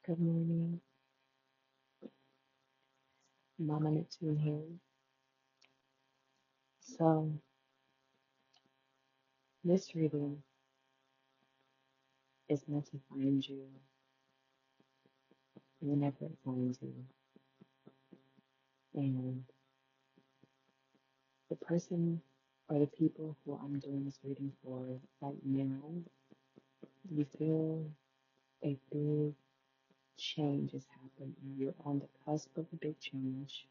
Good morning, Mama Neptune here. So, this reading is meant to find you whenever it finds you. And the person or the people who I'm doing this reading for right now, you feel a big change is happening. You're on the cusp of a big change.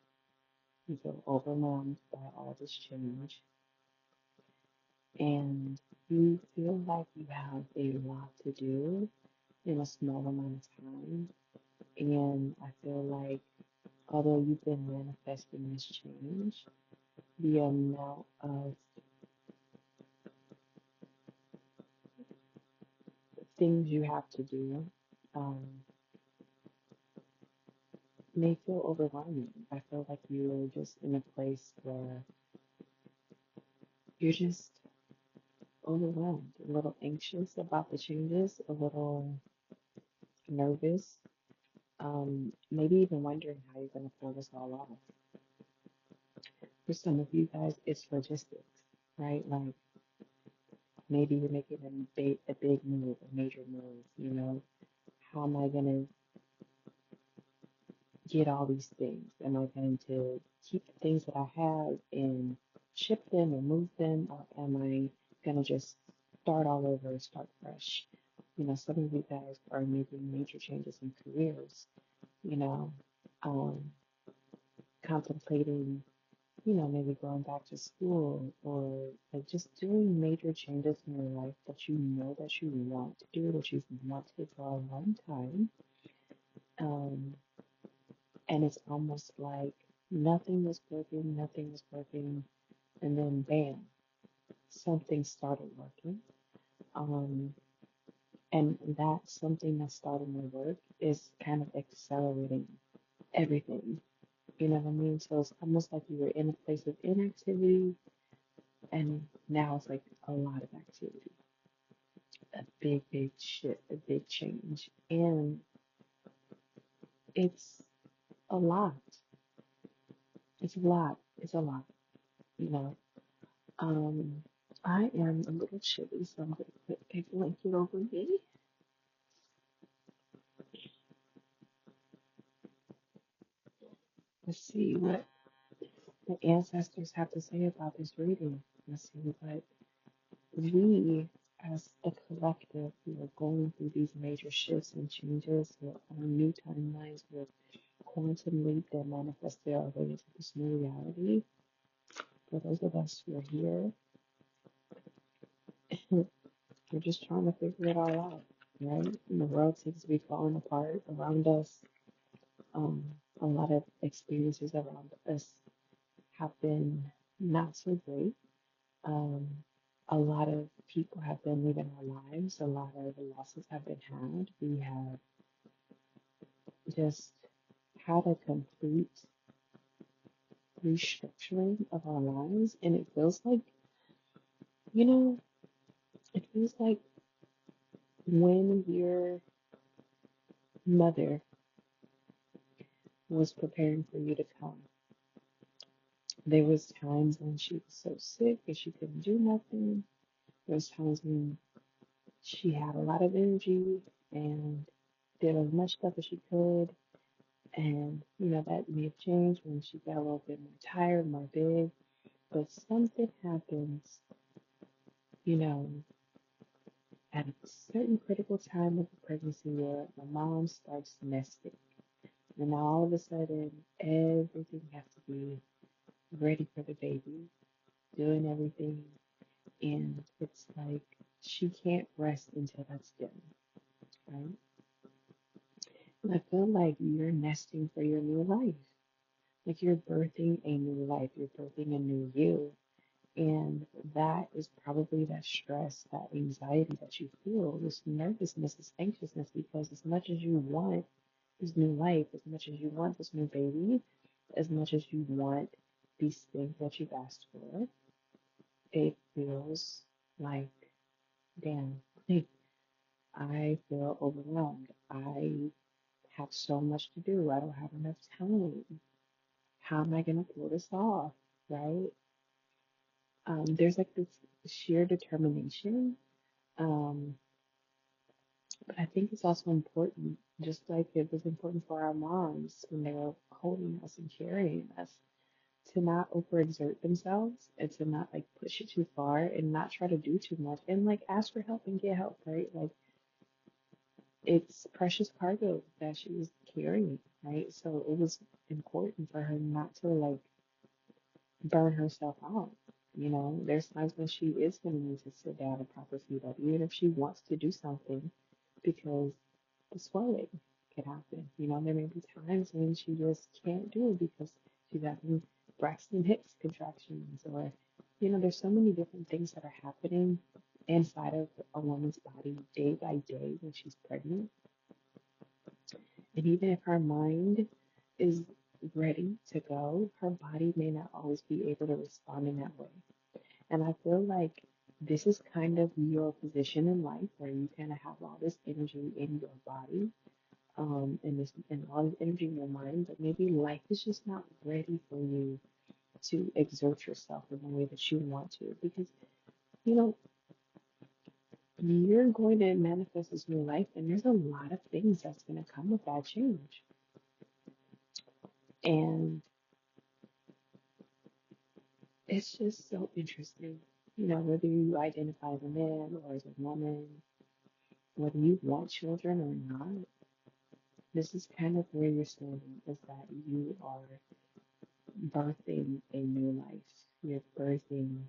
You feel overwhelmed by all this change. And you feel like you have a lot to do in a small amount of time. And I feel like although you've been manifesting this change, the amount of things you have to do um, may feel overwhelming. I feel like you're just in a place where you're just overwhelmed, a little anxious about the changes, a little nervous, maybe even wondering how you're going to pull this all off. For some of you guys, it's logistics, right? Like maybe you're making a big move, a major move, how am I going to get all these things? Am I going to keep the things that I have and ship them or move them? Or am I going to just start all over and start fresh? Some of you guys are making major changes in careers, you know, um, contemplating, maybe going back to school or like just doing major changes in your life that you know that you want to do, that you've wanted for a long time. Um, and it's almost like nothing was working, and then bam, something started working. Um, and that something that's starting to work is kind of accelerating everything. You know what I mean? So it's almost like you were in a place of inactivity, and now it's like a lot of activity, a big, big shift, a big change. And it's a lot. It's a lot. It's a lot, you know. Um, I am a little chilly, so I'm going to put a blanket over me. Let's see what the ancestors have to say about this reading. Let's see what we, as a collective, who are going through these major shifts and changes, we're on new timelines, we're quantum leap that manifested our way into this new reality. For those of us who are here, we're just trying to figure it all out, right? And the world seems to be falling apart around us. Um, a lot of experiences around us have been not so great. Um, a lot of people have been leaving our lives. A lot of losses have been had. We have just had a complete restructuring of our lives. And it feels like, you know, it feels like when your mother was preparing for you to come, there was times when she was so sick and she couldn't do nothing. There was times when she had a lot of energy and did as much stuff as she could. And, that may have changed when she got a little bit more tired, more big. But something happens, you know, at a certain critical time of the pregnancy where the mom starts nesting. And now all of a sudden, everything has to be ready for the baby, doing everything. And it's like she can't rest until that's done, right? And I feel like you're nesting for your new life. Like you're birthing a new life, you're birthing a new you. And that is probably that stress, that anxiety that you feel, this nervousness, this anxiousness, because as much as you want this new life, as much as you want this new baby, as much as you want these things that you've asked for, it feels like, damn, I feel overwhelmed. I have so much to do. I don't have enough time. How am I going to pull this off? Right? There's like this sheer determination. Um, but I think it's also important, just like it was important for our moms when they were holding us and carrying us, to not overexert themselves and to not like push it too far and not try to do too much and like ask for help and get help, right? Like it's precious cargo that she was carrying, right? So it was important for her not to like burn herself out. You know, there's times when she is going to need to sit down and prop her feet up, even if she wants to do something, because the swelling can happen. You know, there may be times when she just can't do it because she's having Braxton Hicks contractions, or, you know, there's so many different things that are happening inside of a woman's body day by day when she's pregnant. And even if her mind is ready to go, her body may not always be able to respond in that way. And I feel like this is kind of your position in life where you kind of have all this energy in your body, and all this energy in your mind, but maybe life is just not ready for you to exert yourself in the way that you want to. Because, you know, you're going to manifest this new life, and there's a lot of things that's going to come with that change. And it's just so interesting, you know, whether you identify as a man or as a woman, whether you want children or not, this is kind of where you're standing, is that you are birthing a new life. You're birthing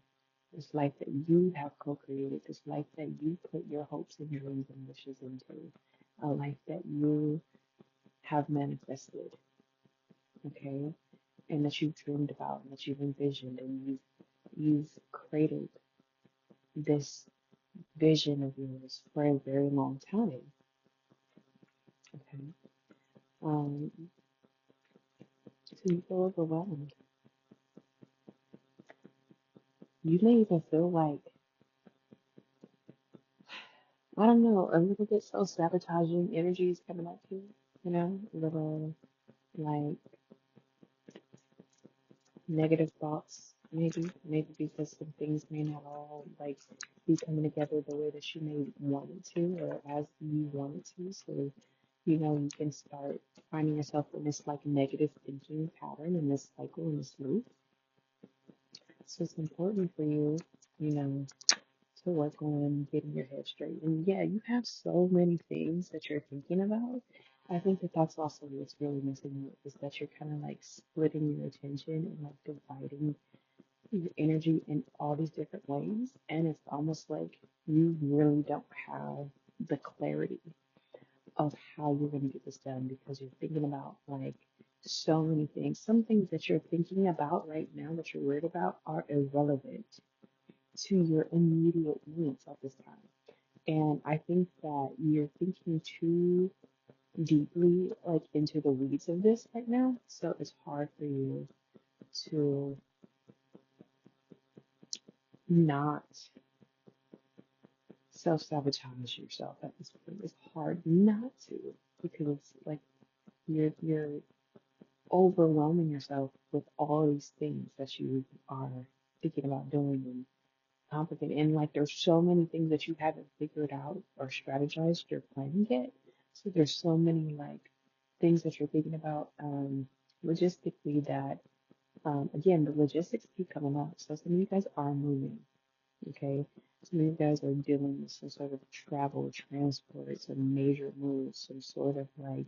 this life that you have co-created, this life that you put your hopes and dreams and wishes into, a life that you have manifested, okay, and that you've dreamed about and that you've envisioned, and you've cradled this vision of yours for a very long time. Okay. Um, so you feel overwhelmed. You may even feel like, I don't know, a little bit self-sabotaging energy is coming up to you, you know, a little like negative thoughts, maybe because some things may not all like be coming together the way that you may want it to or as you want it to. So, you know, you can start finding yourself in this like negative thinking pattern in this cycle, in this loop. So it's important for you, you know, to work on getting your head straight. And yeah, you have so many things that you're thinking about. I think that that's also what's really missing you, is that you're kind of like splitting your attention and like dividing your energy in all these different ways. And it's almost like you really don't have the clarity of how you're going to get this done because you're thinking about like so many things. Some things that you're thinking about right now that you're worried about are irrelevant to your immediate needs at this time. And I think that you're thinking too deeply, like into the weeds of this right now. So it's hard for you to not self-sabotage yourself at this point. It's hard not to because it's like you're overwhelming yourself with all these things that you are thinking about doing and complicated. And like there's so many things that you haven't figured out or strategized your plan yet. So there's so many like things that you're thinking about logistically that again the logistics keep coming up. So some of you guys are moving, okay? Some of you guys are dealing with some sort of travel, transport, some major moves, some sort of like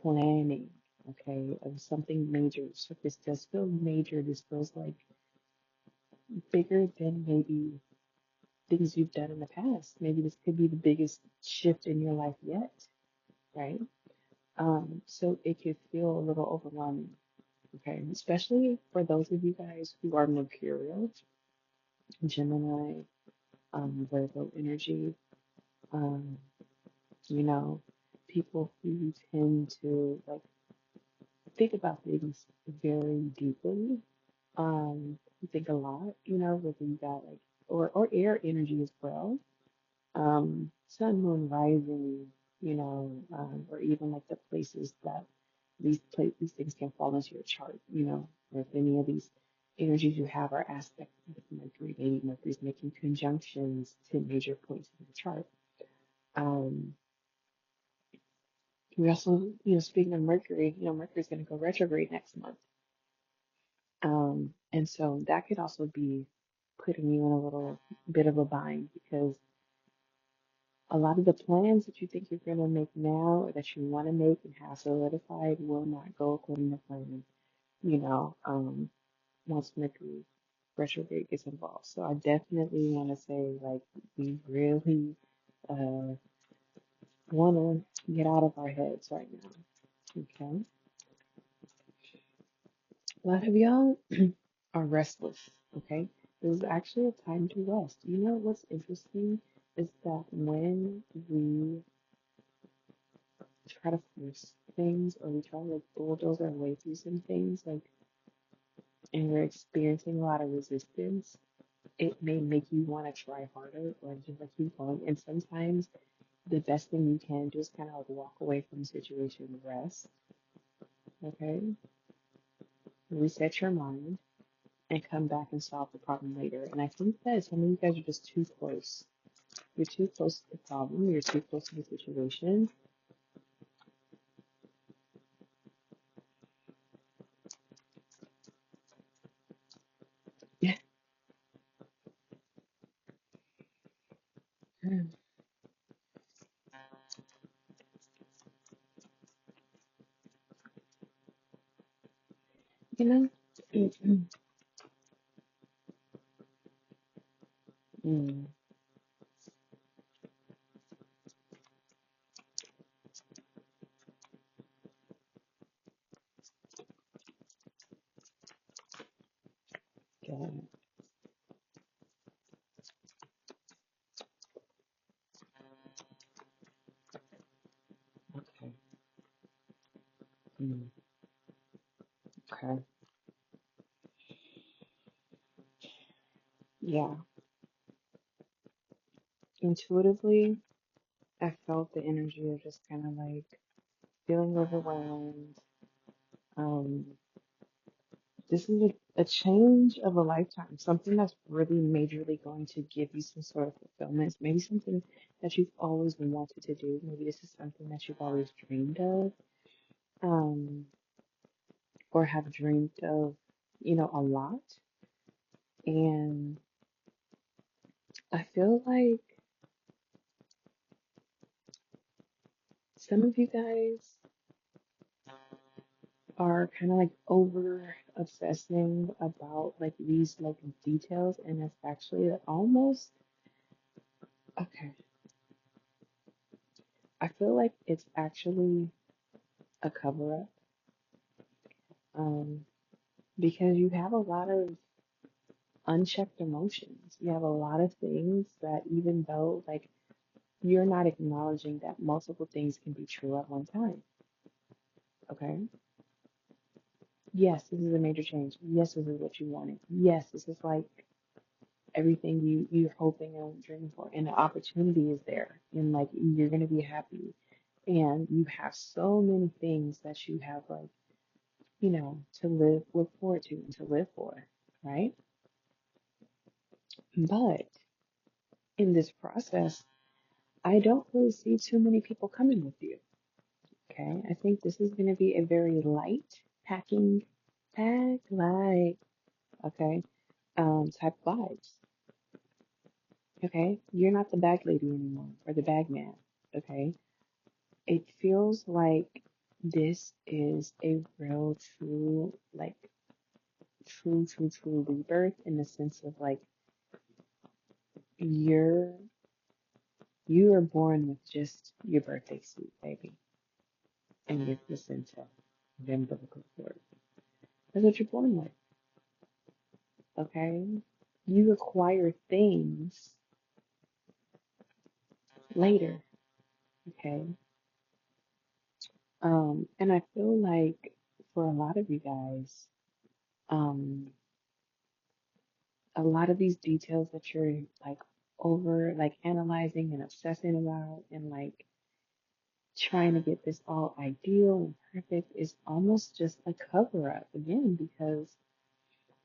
planning, okay, of something major. So if this does feel major, this feels like bigger than maybe things you've done in the past. Maybe this could be the biggest shift in your life yet, right? So it could feel a little overwhelming, okay? Especially for those of you guys who are Mercurial, Gemini, Virgo energy, um, you know, people who tend to like think about things very deeply, think a lot, you know, whether you got like, or air energy as well. Sun, moon, rising. or even like the places that these things can fall into your chart, or if any of these energies you have are aspects with Mercury, maybe Mercury's making conjunctions to major points in the chart. Um, we also, speaking of Mercury, Mercury's going to go retrograde next month. And so that could also be putting you in a little bit of a bind because a lot of the plans that you think you're going to make now or that you want to make and have solidified will not go according to plan, once Mercury retrograde gets involved. So I definitely want to say, like, we really want to get out of our heads right now. Okay. A lot of y'all are restless. Okay. This is actually a time to rest. You know what's interesting is that when we try to force things or we try to like bulldoze our way through some things, like, and we're experiencing a lot of resistance, it may make you want to try harder or just like keep going. And sometimes the best thing you can do is kind of like walk away from the situation, rest, okay, reset your mind, and come back and solve the problem later. And I think that some of you guys are just too close. You're too close to the problem. You're too close to the situation. You know? Mm, okay. Okay. Mm, okay. Yeah. Intuitively, I felt the energy of just kind of like feeling overwhelmed. Um, this is a change of a lifetime, something that's really majorly going to give you some sort of fulfillment. Maybe something that you've always wanted to do. Maybe this is something that you've always dreamed of, um, or have dreamed of, a lot. And I feel like some of you guys are kind of like over obsessing about like these like details, and it's actually almost okay. I feel like it's actually a cover up, um, because you have a lot of unchecked emotions. You have a lot of things that even though like you're not acknowledging that multiple things can be true at one time. Okay. Yes, this is a major change. Yes, this is what you wanted. Yes, this is like everything you're hoping and dreaming for, and the opportunity is there, and like you're gonna be happy, and you have so many things that you have like to look forward to, and to live for, right? But in this process, I don't really see too many people coming with you. Okay, I think this is gonna be a very light packing, light. Okay, type vibes. Okay, you're not the bag lady anymore or the bag man. Okay, it feels like this is a real, true, like true rebirth in the sense of like you're you are born with just your birthday suit, baby, and your placenta, the umbilical cord. That's what you're born with. Okay, you acquire things later. Okay, and I feel like for a lot of you guys, um, a lot of these details that you're like over like analyzing and obsessing about and like trying to get this all ideal and perfect is almost just a cover up again, because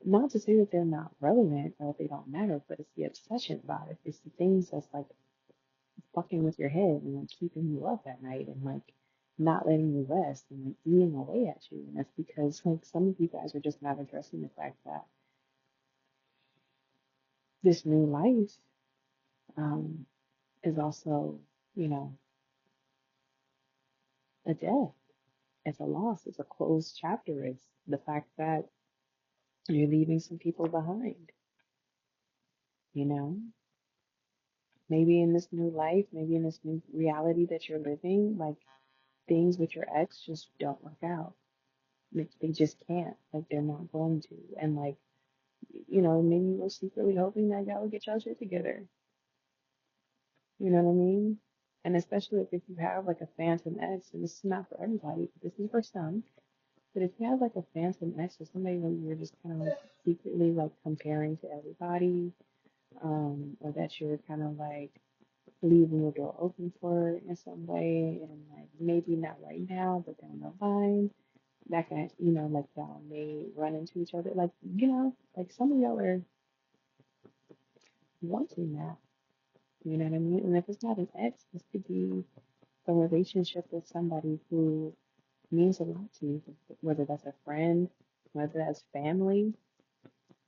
not to say that they're not relevant or they don't matter, but it's the obsession about it. It's the things that's like fucking with your head and like keeping you up at night and like not letting you rest and like eating away at you. And that's because like some of you guys are just not addressing the fact that this new life um, is also, you know, a death. It's a loss. It's a closed chapter. It's the fact that you're leaving some people behind, you know? Maybe in this new life, maybe in this new reality that you're living, like things with your ex just don't work out. They just can't. Like they're not going to. And like, you know, maybe you were secretly hoping that y'all would get y'all shit together. You know what I mean? And especially if you have like a phantom ex, and this is not for everybody, but this is for some. But if you have like a phantom ex or somebody where you're just kind of like secretly like comparing to everybody, or that you're kind of like leaving the door open for in some way, and like maybe not right now, but down the line, that can, you know, like y'all may run into each other. Like, you know, like some of y'all are wanting that, you know what I mean? And if it's not an ex, this could be a relationship with somebody who means a lot to you, whether that's a friend, whether that's family,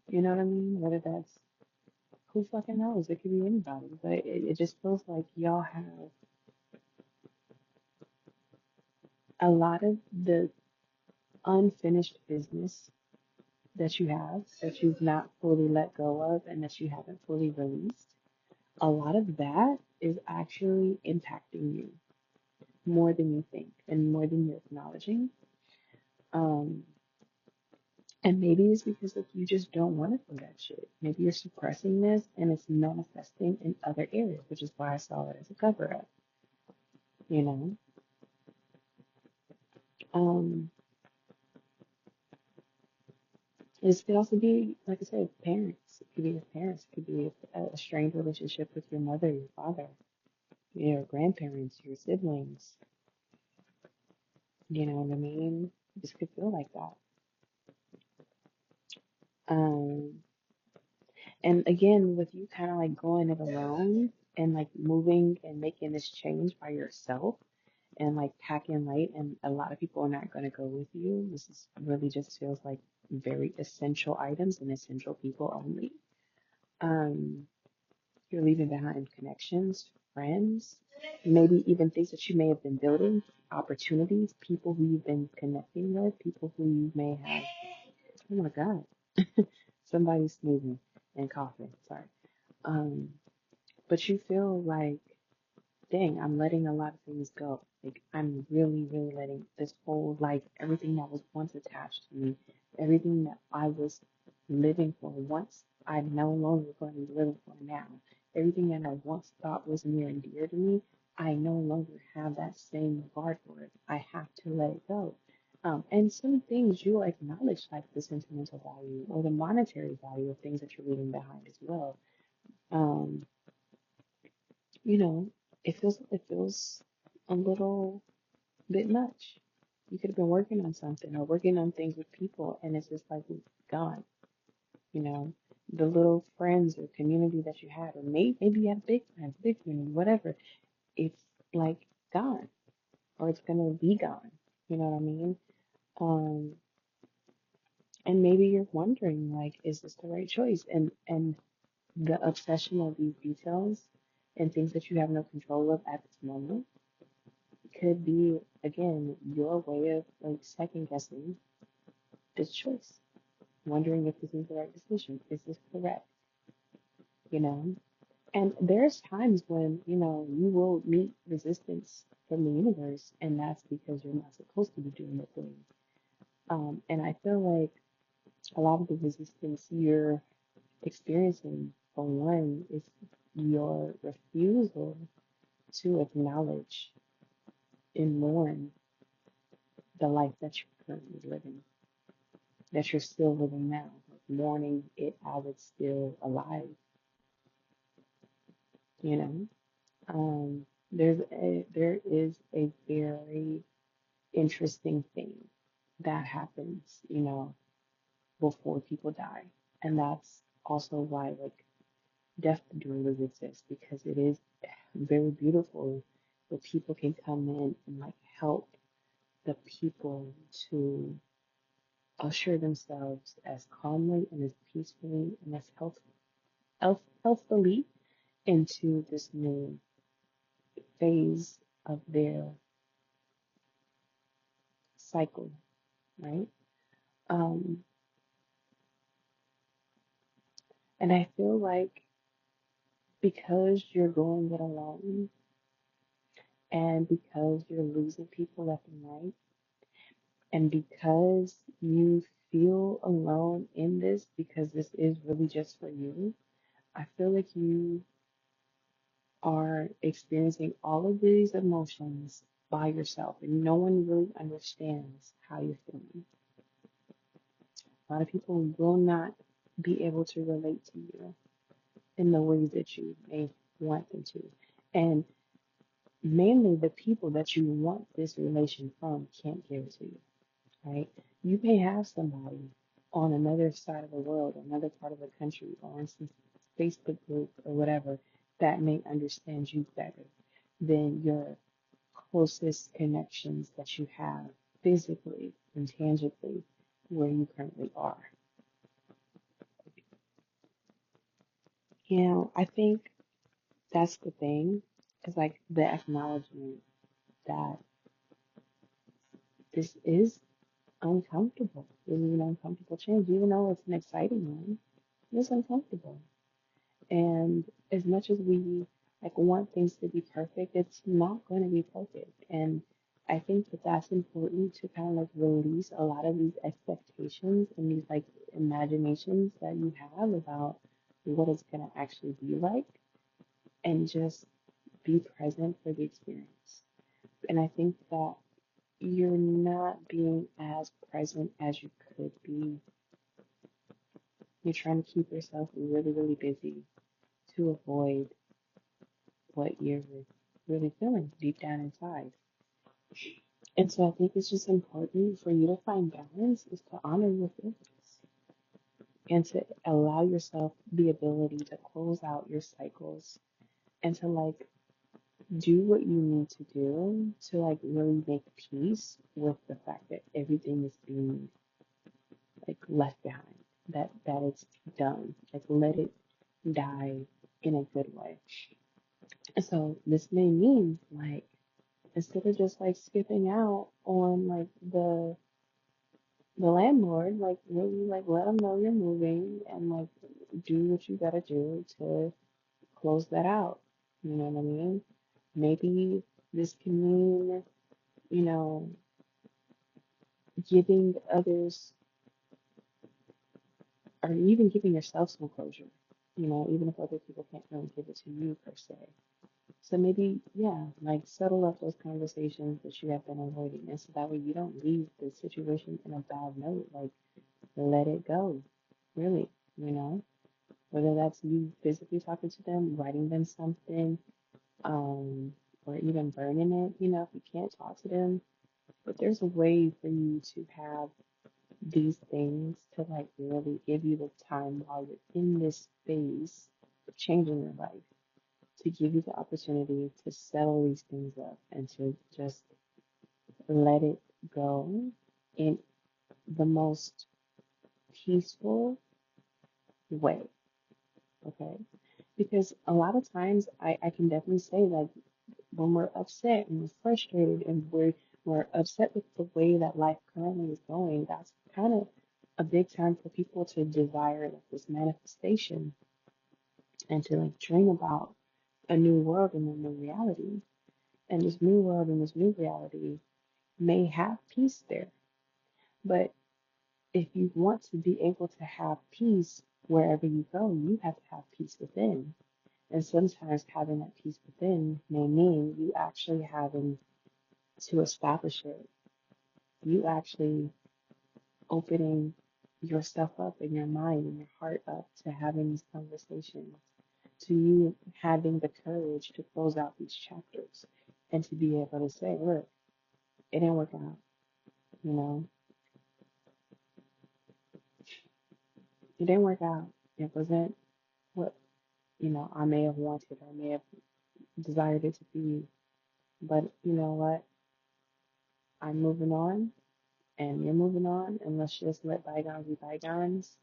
you know what I mean? Whether that's who fucking knows? It could be anybody, but it just feels like y'all have a lot of the unfinished business that you have that you've not fully let go of and that you haven't fully released. A lot of that is actually impacting you more than you think and more than you're acknowledging. Um, and maybe it's because like you just don't want to feel that shit. Maybe you're suppressing this and it's manifesting in other areas, which is why I saw it as a cover up, you know? Um, this could also be, like I said, parents. It could be your parents. It could be a strained relationship with your mother, your father, your grandparents, your siblings. You know what I mean? This could feel like that. Um, and again, with you kind of like going it alone and like moving and making this change by yourself and like packing light, and a lot of people are not going to go with you. This is really just feels like very essential items and essential people only. Um, you're leaving behind connections, friends, maybe even things that you may have been building, opportunities, people who you've been connecting with, people who you may have. Oh my God, somebody's sneezing and coughing. Sorry. Um, but you feel like, dang, I'm letting a lot of things go. Like, I'm really, really letting this whole life, everything that was once attached to me, everything that I was living for once, I'm no longer going to be living for now. Everything that I once thought was near and dear to me, I no longer have that same regard for it. I have to let it go. And some things you'll acknowledge, like the sentimental value or the monetary value of things that you're leaving behind as well. Um, you know, it feels a little bit much. You could have been working on something or working on things with people, and it's just like gone. You know, the little friends or community that you had, or maybe you had big friends, big community, whatever. It's like gone, or it's gonna be gone. You know what I mean? Um, and maybe you're wondering, like, is this the right choice? And the obsession of these details and things that you have no control of at this moment could be, again, your way of like second guessing this choice, wondering if this is the right decision. Is this correct? You know? And there's times when, you know, you will meet resistance from the universe, and that's because you're not supposed to be doing the thing. And I feel like a lot of the resistance you're experiencing, for one, is your refusal to acknowledge and mourn the life that you're currently living, that you're still living now, like mourning it as it's still alive, you know? there is a very interesting thing that happens, before people die. And that's also why like death doulas exist because it is very beautiful where people can come in and like help the people to usher themselves as calmly and as peacefully and as healthfully into this new phase of their cycle, right? Um, and I feel like because you're going it alone and because you're losing people left and right, and because you feel alone in this, because this is really just for you, I feel like you are experiencing all of these emotions by yourself, and no one really understands how you're feeling. A lot of people will not be able to relate to you in the ways that you may want them to. And mainly the people that you want this relation from can't give it to you, right? You may have somebody on another side of the world, another part of the country, or on some Facebook group or whatever that may understand you better than your closest connections that you have physically and tangibly where you currently are. I think that's the thing, is like the acknowledgement that this is uncomfortable. This is an uncomfortable change, even though it's an exciting one. It's uncomfortable. And as much as we like want things to be perfect, it's not going to be perfect. And I think that that's important to kind of like release a lot of these expectations and these like imaginations that you have about what it's going to actually be like, and just be present for the experience. And I think that you're not being as present as you could be. You're trying to keep yourself really, really busy to avoid what you're really feeling deep down inside. And so I think it's just important for you to find balance, is to honor your feelings and to allow yourself the ability to close out your cycles and to like do what you need to do to like really make peace with the fact that everything is being like left behind, that it's done. Like let it die in a good way. And so this may mean like instead of just like skipping out on like the landlord, like really like let them know you're moving and like do what you gotta do to close that out. You know what I mean? Maybe this can mean, you know, giving others or even giving yourself some closure. Even if other people can't really give it to you per se. So maybe, yeah, like settle up those conversations that you have been avoiding, and so that way you don't leave the situation in a bad note. Like, let it go, really, you know? Whether that's you physically talking to them, writing them something, um, or even burning it, if you can't talk to them. But there's a way for you to have these things to like really give you the time while you're in this phase of changing your life, to give you the opportunity to settle these things up and to just let it go in the most peaceful way. Okay? Because a lot of times I can definitely say like when we're upset and we're frustrated and we're upset with the way that life currently is going, that's kind of a big time for people to desire like this manifestation and to like dream about a new world and a new reality. And this new world and this new reality may have peace there. But if you want to be able to have peace wherever you go, you have to have peace within. And sometimes having that peace within may mean you actually having to establish it. You actually opening yourself up and your mind and your heart up to having these conversations, to you having the courage to close out these chapters and to be able to say, look, it didn't work out, you know, it didn't work out. It wasn't what, I may have wanted or may have desired it to be. But you know what? I'm moving on and you're moving on, and let's just let bygones be bygones.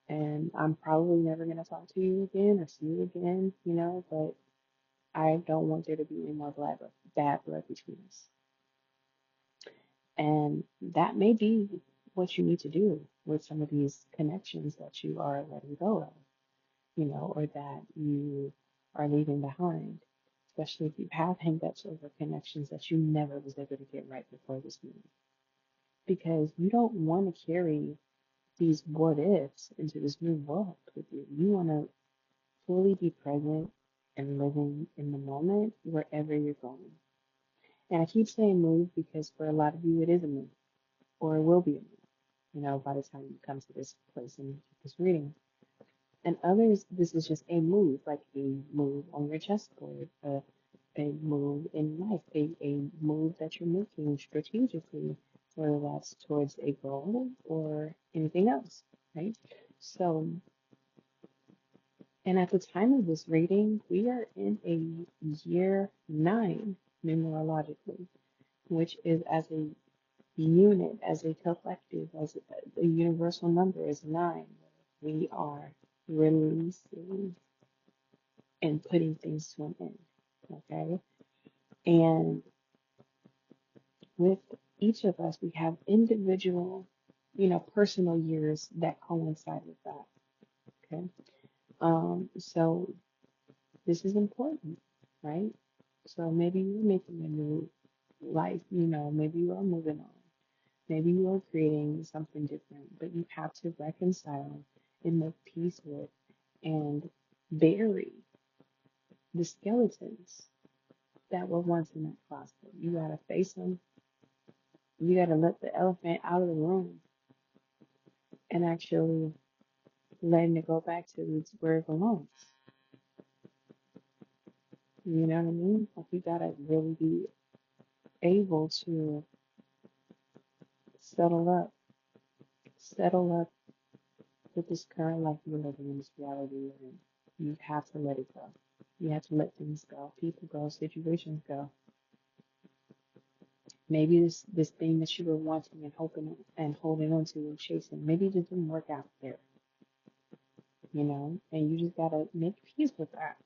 And I'm probably never going to talk to you again or see you again, but I don't want there to be any more bad blood between us. And that may be what you need to do with some of these connections that you are letting go of, or that you are leaving behind, especially if you have hangups over connections that you never was able to get right before this move. Because you don't want to carry these what ifs into this new world with you. You want to fully be present and living in the moment wherever you're going. And I keep saying move because for a lot of you, it is a move, or it will be a move, by the time you come to this place and this reading. And others, this is just a move, like a move on your chessboard, a move in life, a move that you're making strategically, whether that's towards a goal or anything else, right? So, and at the time of this reading, we are in a year 9 numerologically, which is as a unit, as a collective, as a universal number is 9. We are releasing and putting things to an end, okay? And with each of us, we have individual, personal years that coincide with that, okay? So this is important, right? So maybe you're making a new life, maybe you are moving on. Maybe you are creating something different, but you have to reconcile and make peace with and bury the skeletons that were once in that closet. You gotta face them. You gotta let the elephant out of the room and actually letting it go back to where it belongs. You know what I mean? Like you gotta really be able to settle up, settle up with this current life you're living in, this reality, and you have to let it go. You have to let things go. People go, situations go. Maybe this thing that you were wanting and hoping and holding on to and chasing, maybe it just didn't work out there, and you just gotta make peace with that.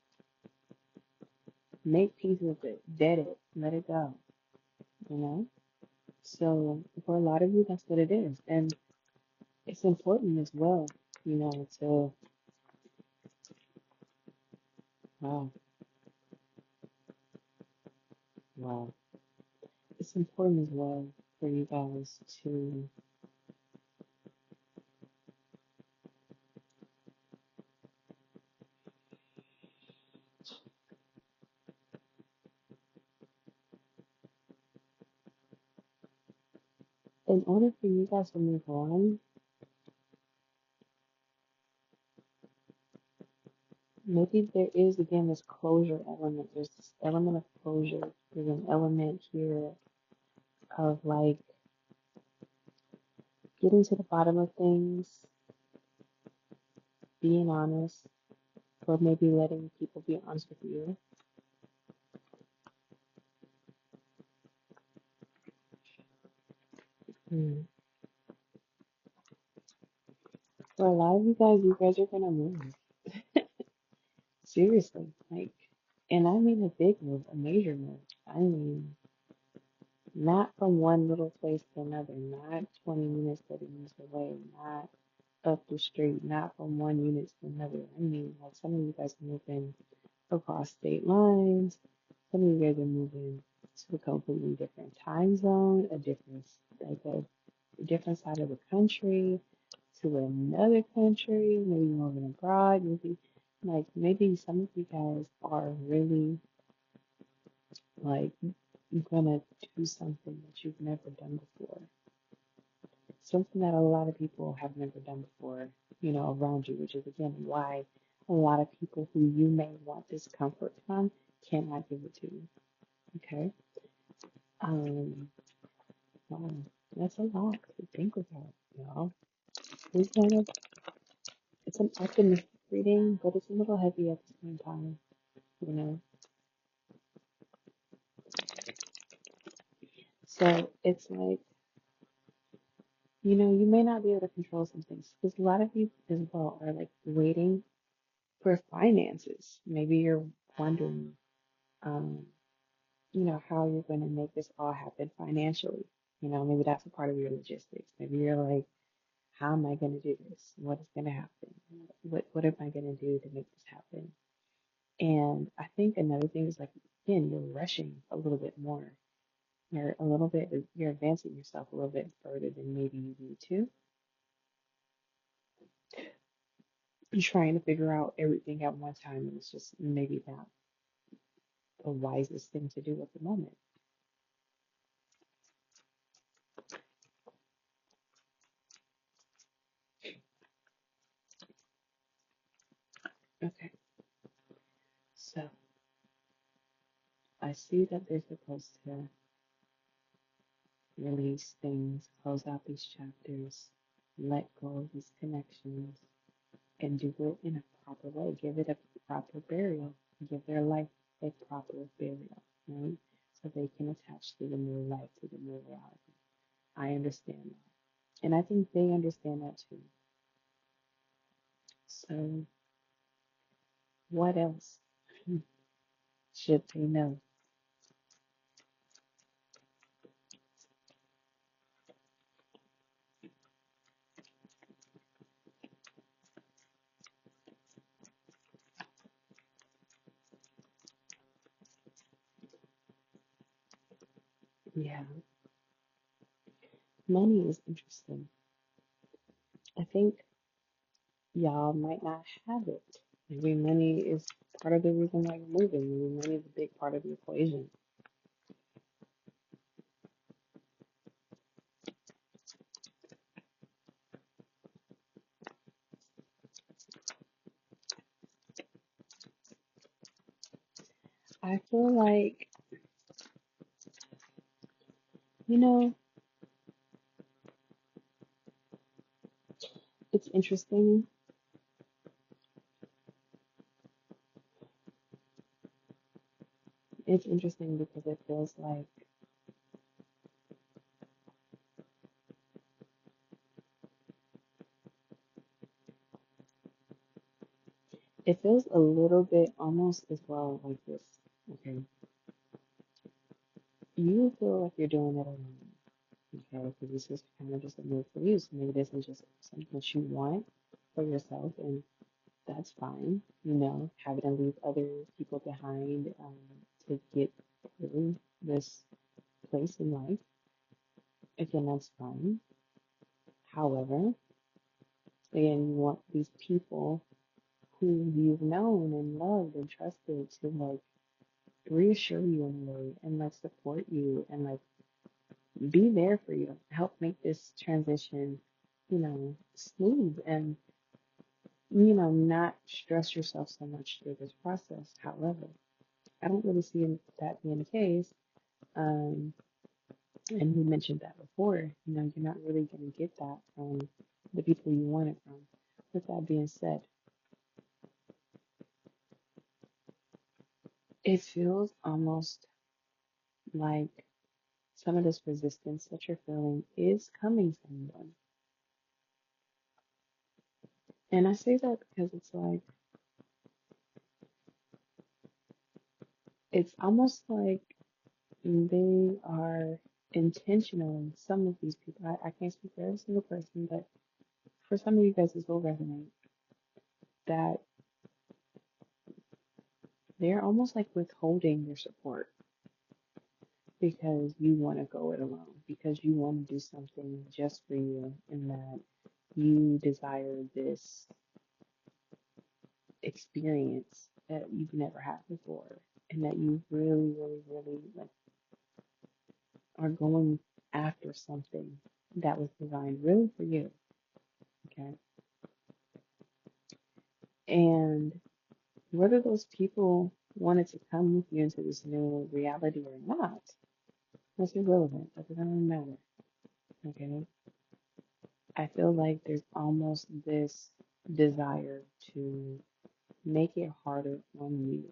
Make peace with it. Dead it. Let it go. You know? So for a lot of you that's what it is. And it's important as well, to wow, wow. It's important as well for you guys to in order for you guys to move on, maybe there is again this closure element. There's this element of closure. There's an element here of like getting to the bottom of things, being honest, or maybe letting people be honest with you. Hmm. For a lot of you guys are gonna move. Seriously, like, and I mean a big move, a major move. I mean, not from one little place to another, not 20 minutes, 30 minutes away, not up the street, not from one unit to another. I mean, like, some of you guys are moving across state lines. Some of you guys are moving to a completely different time zone, like a different side of the country, to another country, maybe moving abroad, maybe some of you guys are really like gonna do something that you've never done before. Something that a lot of people have never done before, around you, which is again why a lot of people who you may want this comfort from cannot give it to you. Okay. Um, wow, that's a lot to think about, y'all. We kind of, it's an optimistic reading, but it's a little heavy at the same time, you know. So it's like, you may not be able to control some things because a lot of you as well are like waiting for finances. Maybe you're wondering, um, how you're going to make this all happen financially. Maybe that's a part of your logistics. Maybe you're like, how am I going to do this? What is going to happen? What am I going to do to make this happen? And I think another thing is like, again, you're rushing a little bit more. You're advancing yourself a little bit further than maybe you need to. You're trying to figure out everything at one time, and it's just maybe not the wisest thing to do at the moment. Okay, so I see that they're supposed to release things, close out these chapters, let go of these connections, and do it in a proper way. Give it a proper burial. Give their life a proper burial, right? So they can attach to the new life, to the new reality. I understand that. And I think they understand that too. So, what else should they know? Yeah, money is interesting. I think y'all might not have it. Maybe money is part of the reason why you're moving. Maybe money is a big part of the equation. I feel like, you know, it's interesting. It's interesting because it feels a little bit almost as well like this. Okay, you feel like you're doing it alone. Okay, because this is kind of just a move for you. So maybe this is just something that you want for yourself, and that's fine. Having to leave other people behind to get through this place in life. Again, that's fine. However, again, you want these people who you've known and loved and trusted to like reassure you in a way and like support you and like be there for you, help make this transition, smooth and not stress yourself so much through this process. However, I don't really see that being the case. Um, and we mentioned that before. You're not really going to get that from the people you want it from. With that being said, it feels almost like some of this resistance that you're feeling is coming from them. And I say that because it's like, it's almost like they are intentionally, some of these people, I can't speak for every single person, but for some of you guys, this will resonate, that they're almost like withholding your support because you want to go it alone, because you want to do something just for you, and that you desire this experience that you've never had before, and that you really, really, really like are going after something that was designed really for you. Okay. And whether those people wanted to come with you into this new reality or not, that's irrelevant. That doesn't really matter. Okay. I feel like there's almost this desire to make it harder on you,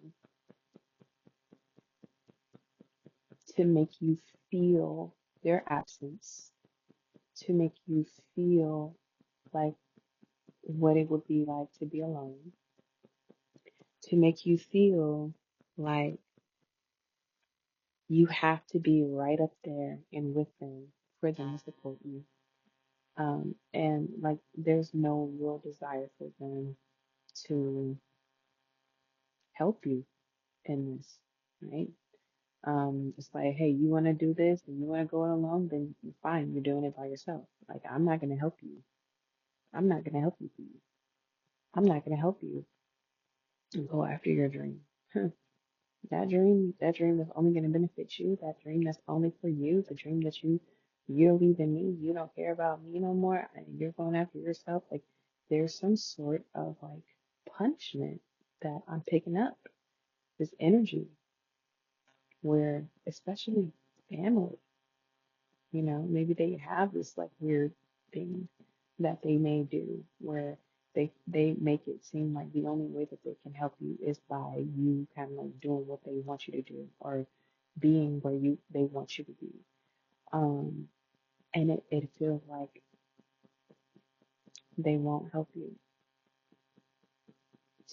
to make you feel their absence, to make you feel like what it would be like to be alone, to make you feel like you have to be right up there and with them for them to support you. And like there's no real desire for them to help you in this, right? It's like, hey, you want to do this and you want to go it alone, then fine, you're doing it by yourself. Like, I'm not going to help you. I'm not going to help you. I'm not going to help you go after your dream. That dream that's only going to benefit you, that dream that's only for you, the dream that you don't even me, you don't care about me no more, and you're going after yourself. Like, there's some sort of like punishment that I'm picking up, this energy where, especially family, maybe they have this like weird thing that they may do where they make it seem like the only way that they can help you is by you kind of like doing what they want you to do or being where they want you to be. Um, and it feels like they won't help you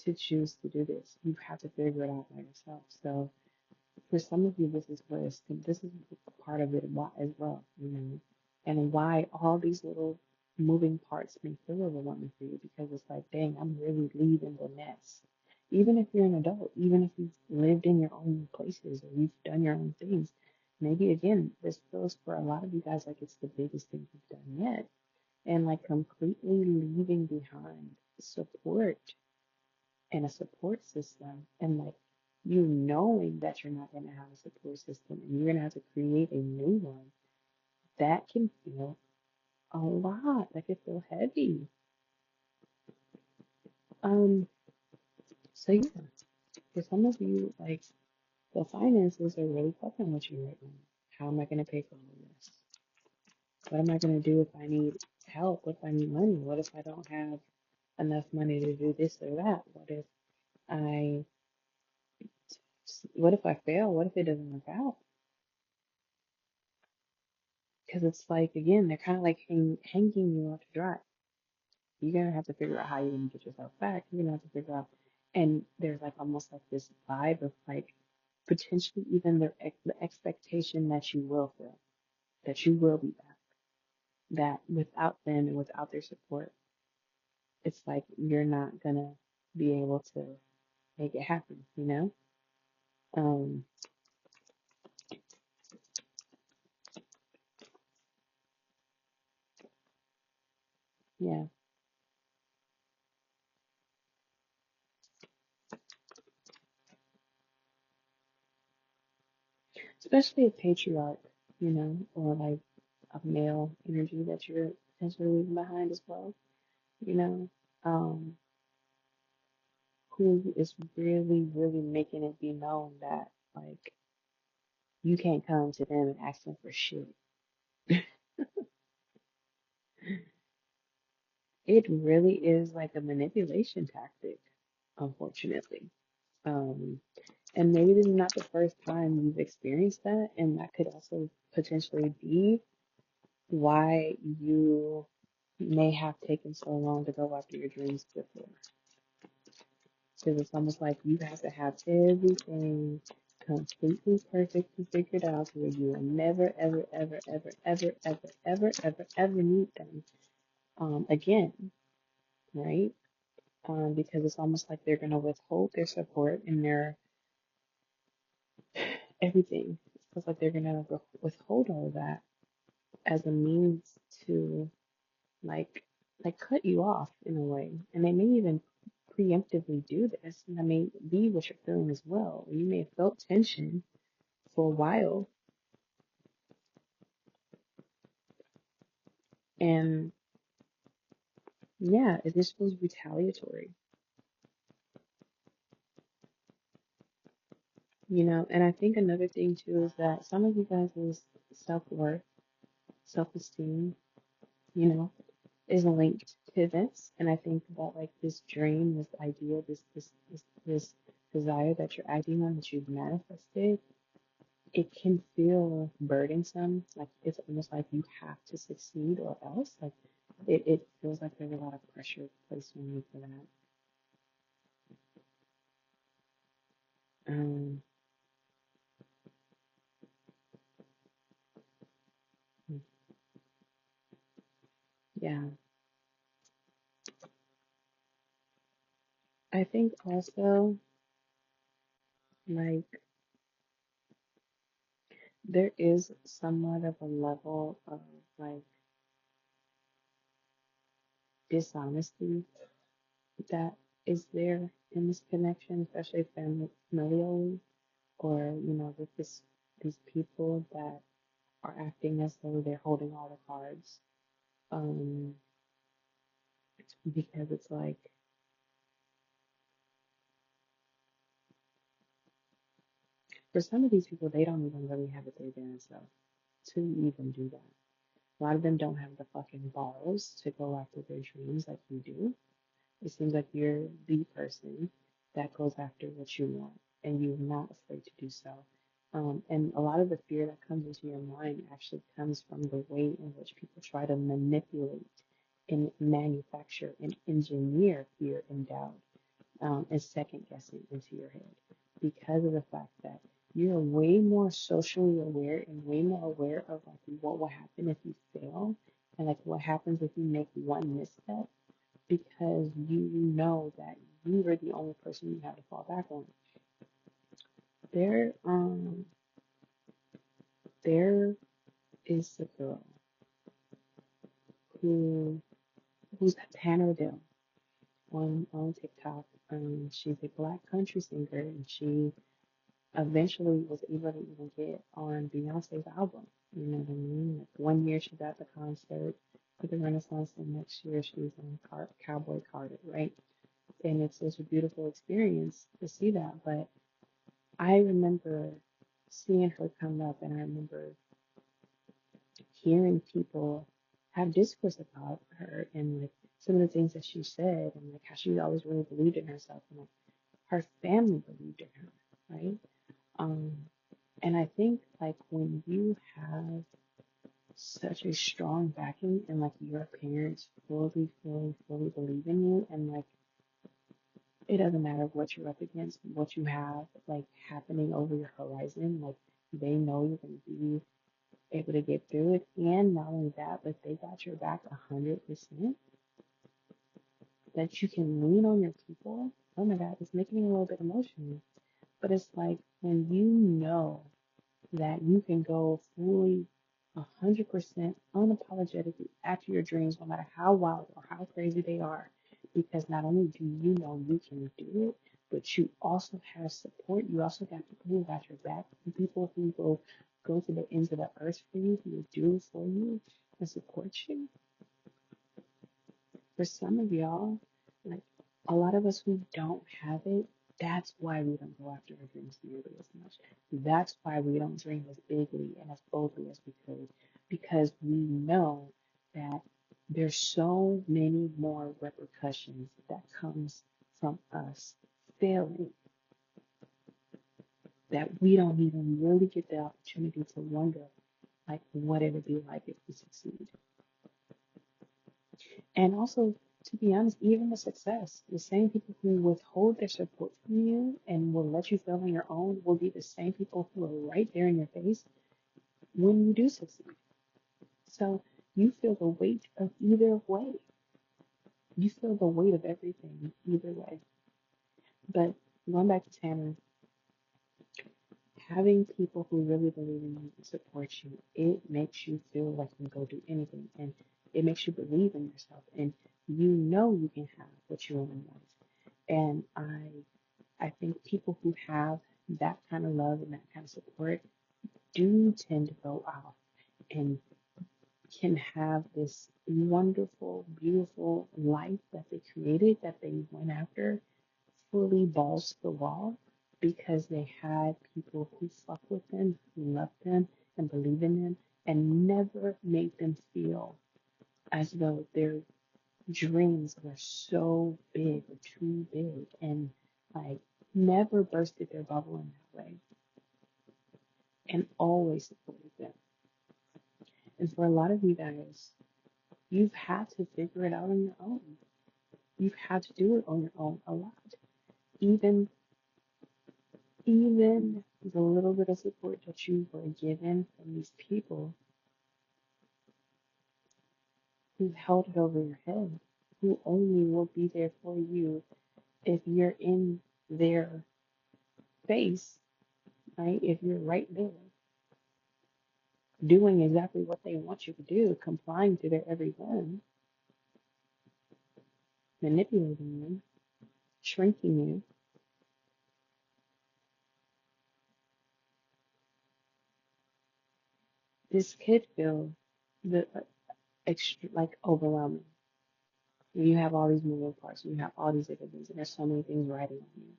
to choose to do this. You have to figure it out by yourself. So for some of you, this is part of it as well. And why all these little moving parts may feel overwhelming for you because it's like, dang, I'm really leaving the nest. Even if you're an adult, even if you've lived in your own places or you've done your own things, maybe again, this feels for a lot of you guys like it's the biggest thing you've done yet. And like completely leaving behind support and a support system and like you knowing that you're not going to have a support system and you're going to have to create a new one, that can feel a lot. That can feel heavy. Um, so yeah, for some of you, like the finances are really fucking with you right now. How am I going to pay for all of this? What am I going to do if I need help? What if I need money? What if I don't have enough money to do this or that? I, what if I fail? What if it doesn't work out? Because it's like, again, they're kind of like hanging you out to dry. You're going to have to figure out how you're going to get yourself back. You're going to have to figure out. And there's like almost like this vibe of like potentially even the expectation that you will fail, that you will be back, that without them and without their support, it's like you're not going to be able to make it happen? Um, yeah, especially a patriarch, or like a male energy that you're potentially leaving behind as well, you know, um, who is really, really making it be known that like you can't come to them and ask them for shit. It really is like a manipulation tactic, unfortunately. Um, and maybe this is not the first time you've experienced that, and that could also potentially be why you may have taken so long to go after your dreams before. Because it's almost like you have to have everything completely perfectly figured out where you will never, ever, ever, ever, ever, ever, ever, ever, ever need them again, right? Because it's almost like they're going to withhold their support and their everything. It feels like they're going to withhold all of that as a means to like cut you off in a way. And they may even preemptively do this. And that may be what you're feeling as well. You may have felt tension for a while. And yeah, it just feels retaliatory. And I think another thing too is that some of you guys' self-worth, self-esteem, you know, is linked to this. And I think that like this dream, this idea, this desire that you're acting on, that you've manifested, it can feel burdensome. Like it's almost like you have to succeed or else. Like it feels like there's a lot of pressure placed on you for that. Um, yeah. I think also like there is somewhat of a level of like dishonesty that is there in this connection, especially familially, or with these people that are acting as though they're holding all the cards. Um, because it's like for some of these people, they don't even really have it their damn self to even do that. A lot of them don't have the fucking balls to go after their dreams like you do. It seems like you're the person that goes after what you want and you're not afraid to do so. And a lot of the fear that comes into your mind actually comes from the way in which people try to manipulate and manufacture and engineer fear and doubt, and second guessing into your head because of the fact that you're way more socially aware and way more aware of like what will happen if you fail and like what happens if you make one misstep because you know that you are the only person you have to fall back on. There, there is a girl who who's Tanner Dill on TikTok. She's a black country singer, and she eventually was able to even get on Beyonce's album. You know what I mean? Like 1 year she's at the concert for the Renaissance, and next year she's on Cowboy Carter, right? And it's such a beautiful experience to see that. But I remember seeing her come up, and I remember hearing people have discourse about her and like some of the things that she said, and like how she always really believed in herself, and like her family believed in her, right? Um, and I think like when you have such a strong backing and like your parents fully believe in you, and like it doesn't matter what you're up against, what you have like happening over your horizon, like they know you're going to be able to get through it. And not only that, but they got your back 100%, that you can lean on your people. Oh my God, it's making me a little bit emotional. But it's like when you know that you can go fully 100% unapologetically after your dreams, no matter how wild or how crazy they are, because not only do you know you can do it, but you also have support. You also got people who got your back, people who will go to the ends of the earth for you, who will do it for you and support you. For some of y'all, like a lot of us who don't have it, that's why we don't go after our dreams nearly as much. That's why we don't dream as bigly and as boldly as we could, because we know that there's so many more repercussions that comes from us failing that we don't even really get the opportunity to wonder like what it would be like if we succeed. And also, to be honest, even the success, the same people who withhold their support from you and will let you fail on your own will be the same people who are right there in your face when you do succeed. So you feel the weight of either way. You feel the weight of everything either way. But going back to Tanner, having people who really believe in you and support you, it makes you feel like you can go do anything. And it makes you believe in yourself. And you know you can have what you want in life. And I think people who have that kind of love and that kind of support do tend to go out and can have this wonderful, beautiful life that they created, that they went after, fully balls to the wall. because they had people who fuck with them, who loved them, and believe in them, and never made them feel as though their dreams were so big or too big, and like never bursted their bubble in that way, and always supported them. And for a lot of you guys, you've had to figure it out on your own. You've had to do it on your own a lot. Even even the little bit of support that you were given from these people who held it over your head, who only will be there for you if you're in their face, right? If you're right there, doing exactly what they want you to do, complying to their every whim, manipulating you, shrinking you, this could feel the like overwhelming. You have all these moving parts, and you have all these different things, and there's so many things riding on you,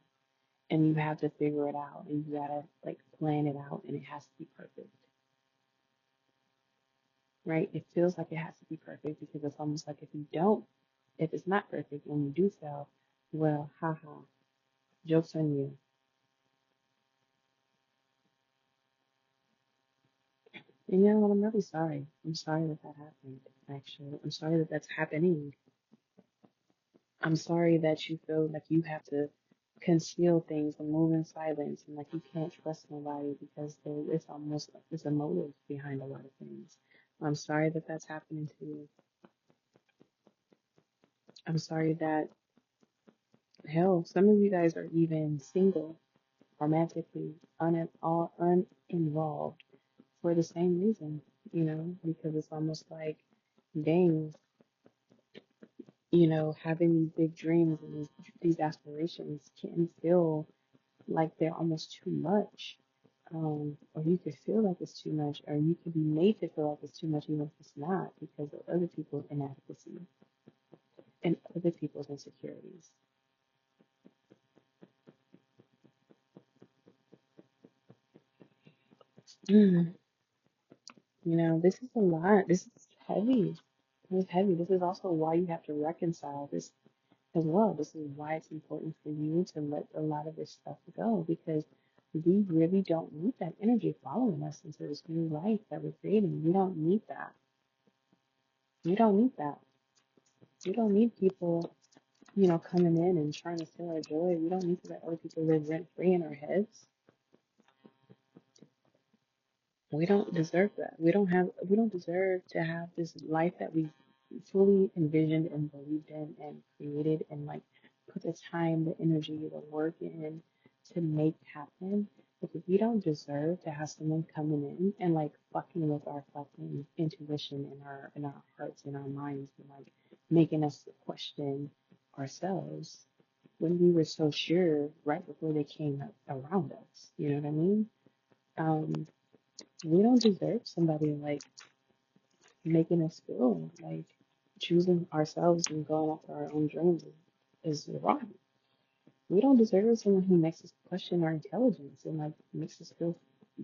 and you have to figure it out, and you gotta like plan it out, and it has to be perfect, right? It feels like it has to be perfect because it's almost like if it's not perfect and you do fail, well, haha, joke's on you. And you know what? I'm really sorry. I'm sorry that that happened, actually. I'm sorry that that's happening. I'm sorry that you feel like you have to conceal things and move in silence and like you can't trust nobody because it's almost like there's a motive behind a lot of things. I'm sorry that that's happening to you. I'm sorry that, hell, some of you guys are even single, romantically, all uninvolved for the same reason, because it's almost like, dang, having these big dreams and these aspirations can feel like they're almost too much. Or you could feel like it's too much, or you could be made to feel like it's too much even if it's not because of other people's inadequacy and other people's insecurities. Mm, this is a lot. This is heavy. This is heavy. This is also why you have to reconcile this as well. This is why it's important for you to let a lot of this stuff go because we really don't need that energy following us into this new life that we're creating. We don't need that. We don't need that. We don't need people, coming in and trying to steal our joy. We don't need to let other people live rent free in our heads. We don't deserve that. We don't deserve to have this life that we fully envisioned and believed in and created and like put the time, the energy, the work in to make happen. Because we don't deserve to have someone coming in and like fucking with our fucking intuition and our hearts and our minds and like making us question ourselves when we were so sure right before they came around us. You know what I mean? Um, we don't deserve somebody like making us feel like choosing ourselves and going after our own dreams is wrong. We don't deserve someone who makes us question our intelligence and like makes us feel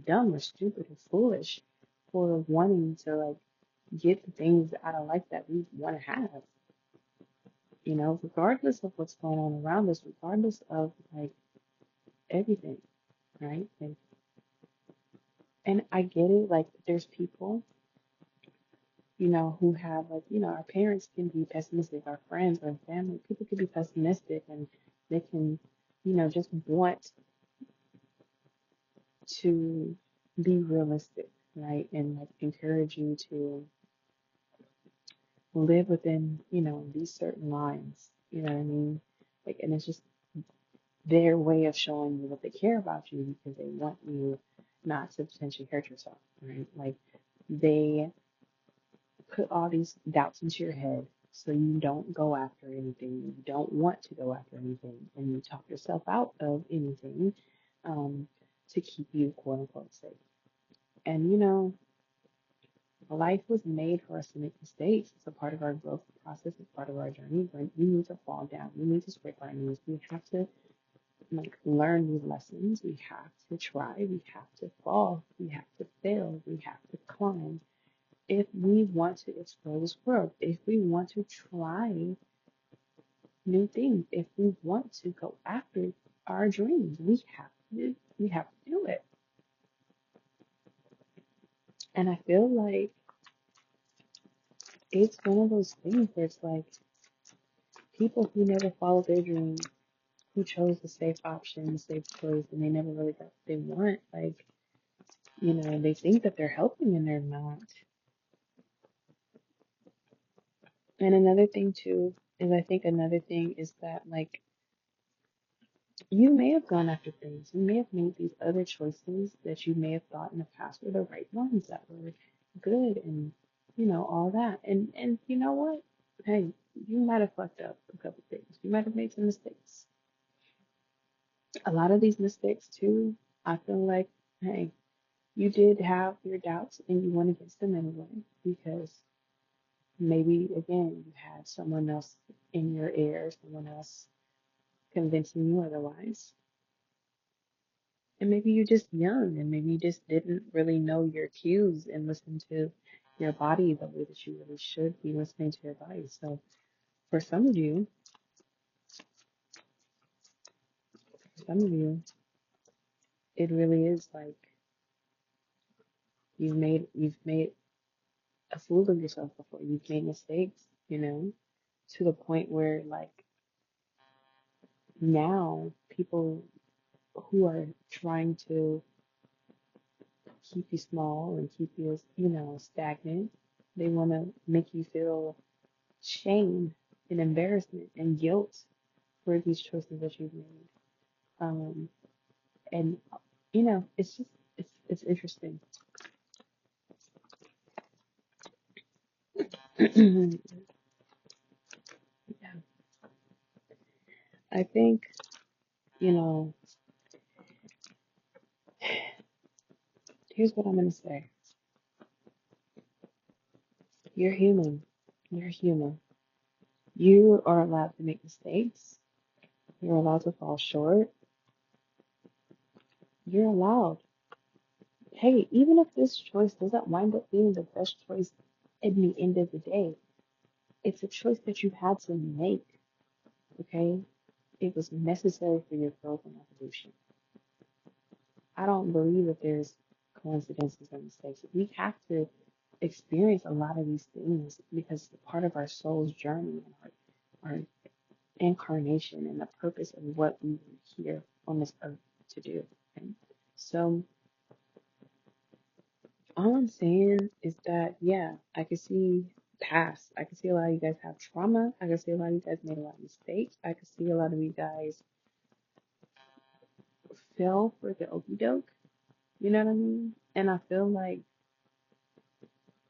dumb or stupid or foolish for wanting to like get the things out of life that we want to have. Regardless of what's going on around us, regardless of like everything, right? And I get it, like there's people who have like, our parents can be pessimistic, our friends or family, people can be pessimistic and they can, just want to be realistic, right? And like encourage you to live within, these certain lines, you know what I mean? Like, and it's just their way of showing you that they care about you because they want you not to potentially hurt yourself, right? Like they put all these doubts into your head so you don't go after anything, you don't want to go after anything, and you talk yourself out of anything to keep you quote unquote safe. And life was made for us to make mistakes. It's a part of our growth process, it's part of our journey. But we need to fall down, we need to scrape our knees, we have to like learn these lessons. We have to try, we have to fall, we have to fail, we have to climb. If we want to explore this world, if we want to try new things, if we want to go after our dreams, we have to do it. And I feel like it's one of those things where it's like people who never followed their dreams, who chose the safe option, the safe choice, and they never really got what they want, like, they think that they're helping and they're not. And another thing too is I think another thing is that like you may have gone after things. You may have made these other choices that you may have thought in the past were the right ones that were good and all that. And you know what? Hey, you might have fucked up a couple things. You might have made some mistakes. A lot of these mistakes too, I feel like, hey, you did have your doubts and you went against them anyway because maybe again you had someone else in your ear, someone else convincing you otherwise. And maybe you're just young and maybe you just didn't really know your cues and listen to your body the way that you really should be listening to your body. So for some of you, it really is like you've made a fool of yourself before. You've made mistakes, to the point where like now people who are trying to keep you small and keep you, stagnant, they want to make you feel shame and embarrassment and guilt for these choices that you've made. Um, and it's just it's interesting. Yeah, I think you know. Here's what I'm gonna say. You're human. You're human. You are allowed to make mistakes. You're allowed to fall short. You're allowed. Hey, even if this choice doesn't wind up being the best choice at the end of the day, it's a choice that you had to make. Okay? It was necessary for your growth and evolution. I don't believe that there's coincidences or mistakes. We have to experience a lot of these things because it's part of our soul's journey and our incarnation and the purpose of what we were here on this earth to do. Okay? So all I'm saying is that, yeah, I can see past. I can see a lot of you guys have trauma. I can see a lot of you guys made a lot of mistakes. I can see a lot of you guys fell for the okey doke. You know what I mean? And I feel like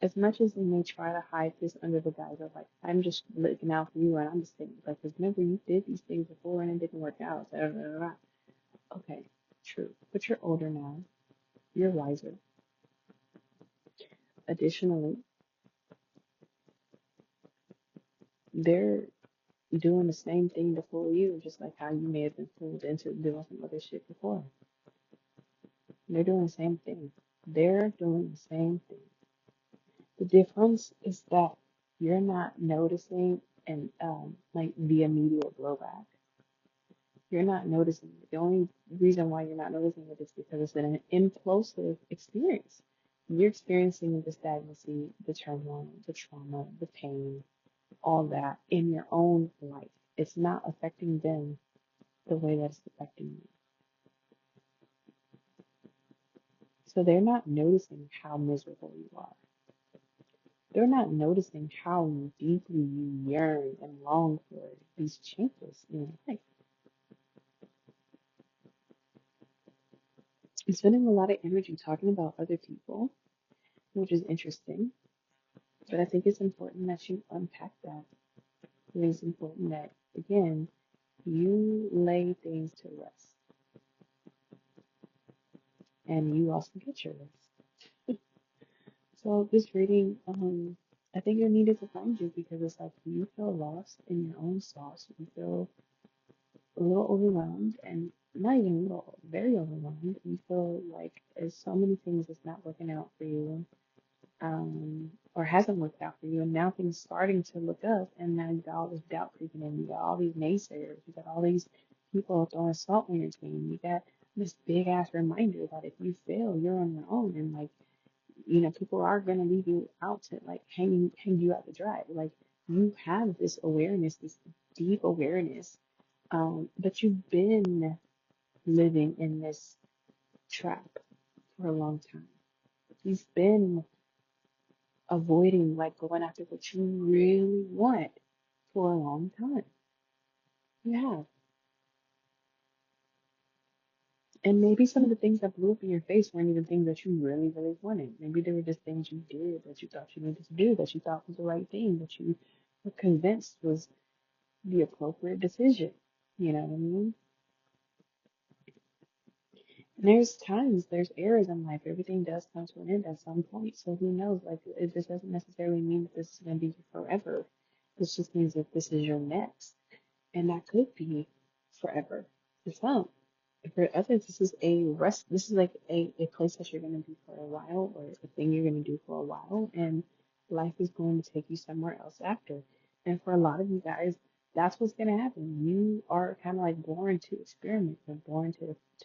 as much as they may try to hide this under the guise of like, I'm just looking out for you and I'm just thinking, like, because remember you did these things before and it didn't work out. Da, da, da, da. Okay, true. But you're older now. You're wiser. Additionally, they're doing the same thing to fool you, just like how you may have been fooled into doing some other shit before. They're doing the same thing. They're doing the same thing. The difference is that you're not noticing and like the immediate blowback. You're not noticing it. The only reason why you're not noticing it is because it's an implosive experience. You're experiencing the stagnancy, the turmoil, the trauma, the pain, all that in your own life. It's not affecting them the way that it's affecting you. So they're not noticing how miserable you are. They're not noticing how deeply you yearn and long for these changes in your life. I'm spending a lot of energy talking about other people, which is interesting, but I think it's important that you unpack that. It is important that, again, you lay things to rest and you also get your rest. So this reading, I think it needed to find you because it's like you feel lost in your own sauce. You feel a little overwhelmed and not even a little, very overwhelmed. You feel like there's so many things that's not working out for you, or hasn't worked out for you, and now things starting to look up, and now you got all this doubt creeping in. You got all these naysayers. You got all these people throwing salt on your team. You got this big ass reminder that if you fail, you're on your own, and like, people are gonna leave you out to like hang you out to dry. Like, you have this awareness, this deep awareness, but you've been living in this trap for a long time. You've been avoiding like going after what you really want for a long time. You have. And maybe some of the things that blew up in your face weren't even things that you really, really wanted. Maybe they were just things you did that you thought you needed to do, that you thought was the right thing, that you were convinced was the appropriate decision. You know what I mean? And there's times, there's eras in life. Everything does come to an end at some point. So who knows? Like, this doesn't necessarily mean that this is going to be forever. This just means that this is your next. And that could be forever for some. For others, this is a rest. This is like a place that you're going to be for a while, or a thing you're going to do for a while, and life is going to take you somewhere else after. And for a lot of you guys, that's what's going to happen. You are kind of like born to experiment. You're born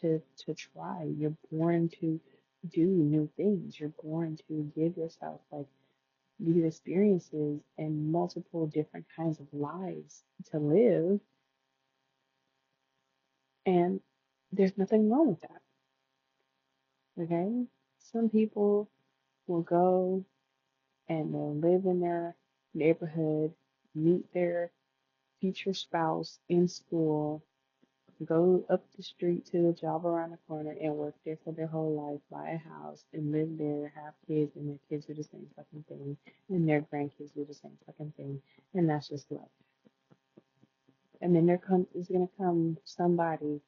to try. You're born to do new things. You're born to give yourself like these experiences and multiple different kinds of lives to live, and there's nothing wrong with that. Okay? Some people will go and they'll live in their neighborhood, meet their future spouse in school, go up the street to the job around the corner and work there for their whole life, buy a house and live there, have kids, and their kids do the same fucking thing, and their grandkids do the same fucking thing, and that's just life. And then is gonna come somebody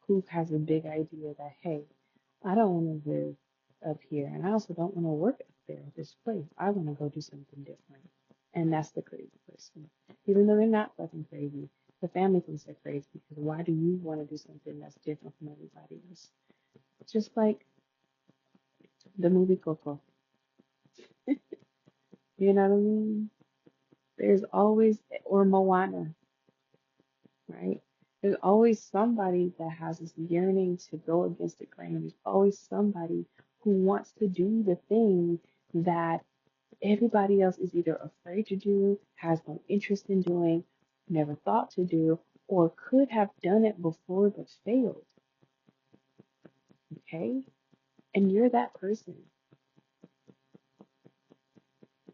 who has a big idea that, hey, I don't want to live up here, and I also don't want to work up there at this place. I want to go do something different. And that's the crazy person. Even though they're not fucking crazy, the family thinks they're crazy because why do you want to do something that's different from everybody else? Just like the movie Coco. You know what I mean? There's always, or Moana, right? There's always somebody that has this yearning to go against the grain. There's always somebody who wants to do the thing that everybody else is either afraid to do, has no interest in doing, never thought to do, or could have done it before but failed. Okay? And you're that person.